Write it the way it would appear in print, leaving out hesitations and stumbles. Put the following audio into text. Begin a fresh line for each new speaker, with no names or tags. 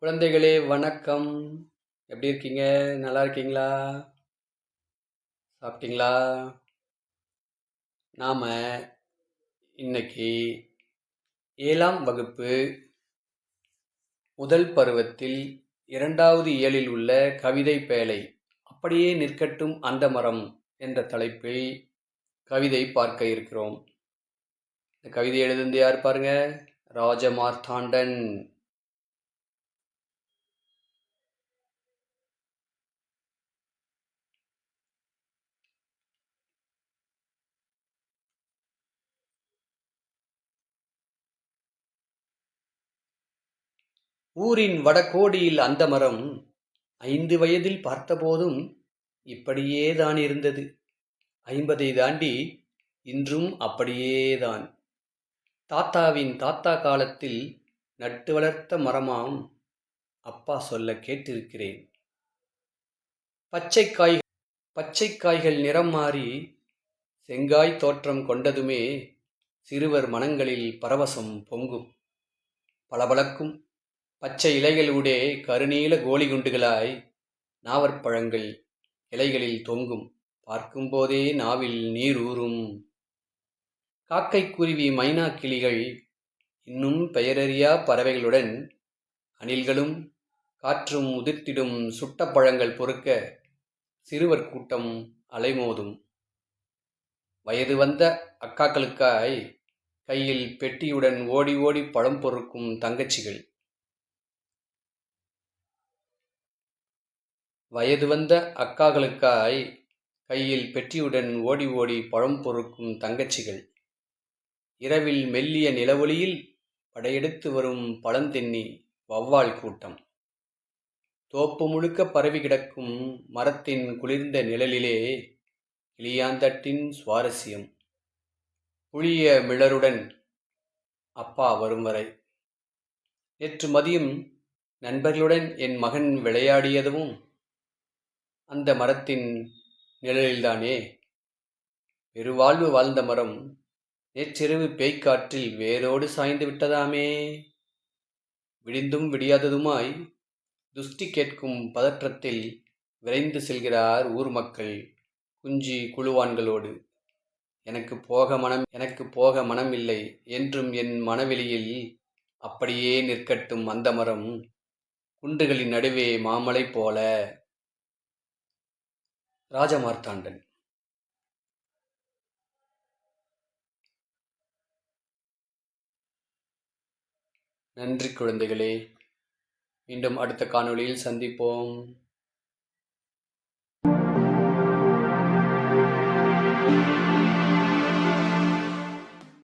குழந்தைகளே வணக்கம். எப்படி இருக்கீங்க? நல்லா இருக்கீங்களா? சாப்பிட்டீங்களா? நாம இன்னைக்கு 7ஆம் வகுப்பு முதல் பருவத்தில் 2வது இயலில் உள்ள கவிதை பேழை அப்படியே நிற்கட்டும் அந்த மரம் என்ற தலைப்பில் கவிதை பார்க்க இருக்கிறோம். இந்த கவிதை எழுதுனது யார் பாருங்க? ராஜமார்த்தாண்டன். ஊரின் வடகோடியில் அந்த மரம் 5 வயதில் பார்த்தபோதும் இப்படியே தான் இருந்தது. 50ஐ தாண்டி இன்றும் அப்படியேதான். தாத்தாவின் தாத்தா காலத்தில் நட்டு வளர்த்த மரமாம், அப்பா சொல்ல கேட்டிருக்கிறேன். பச்சை காய்கள் நிறம் மாறி செங்காய் தோற்றம் கொண்டதுமே சிறுவர் மனங்களில் பரவசம் பொங்கும். பளபளக்கும் பச்சை இலைகளூடே கருநீல கோலிகுண்டுகளாய் நாவற்பழங்கள் இலைகளில் தொங்கும். பார்க்கும்போதே நாவில் நீர் ஊறும். காக்கை, குருவி, மைனா, கிளிகள் இன்னும் பெயரறியா பறவைகளுடன் அணில்களும் காற்றும் உதிர்த்திடும் சுட்ட பழங்கள் பொறுக்க சிறுவர் கூட்டம் அலைமோதும். வயது வந்த அக்காக்களுக்காய் கையில் பெட்டியுடன் ஓடி ஓடி பழம் பொறுக்கும் தங்கச்சிகள். வயது வந்த அக்காக்களுக்காய் கையில் பெட்டியுடன் ஓடி ஓடி பழம் பொறுக்கும் தங்கச்சிகள். இரவில் மெல்லிய நிலவொளியில் படையெடுத்து வரும் பழந்தென்னி வௌவால் கூட்டம். தோப்பு முழுக்க பரவி கிடக்கும் மரத்தின் குளிர்ந்த நிழலிலே கிளியாந்தட்டின் சுவாரஸ்யம். புளிய மிளருடன் அப்பா வரும் வரை. நேற்று மதியம் நண்பர்களுடன் என் மகன் விளையாடியதும் அந்த மரத்தின் நிழலில்தானே. பெருவாழ்வு வாழ்ந்த மரம் நேற்றிரவு பேய்க்காற்றில் வேரோடு சாய்ந்து விட்டதாமே. விடிந்தும் விடியாததுமாய் துஷ்டி கேட்கும் பதற்றத்தில் விரைந்து செல்கிறார் ஊர் மக்கள் குஞ்சி குழுவான்களோடு. எனக்கு போக மனம் இல்லை என்றும் என் மனவெளியில் அப்படியே நிற்கட்டும் அந்த மரம் குண்டுகளின் நடுவே மாமலை போல. ராஜமார்த்தாண்டன். நன்றி குழந்தைகளே. மீண்டும் அடுத்த காணொளியில் சந்திப்போம்.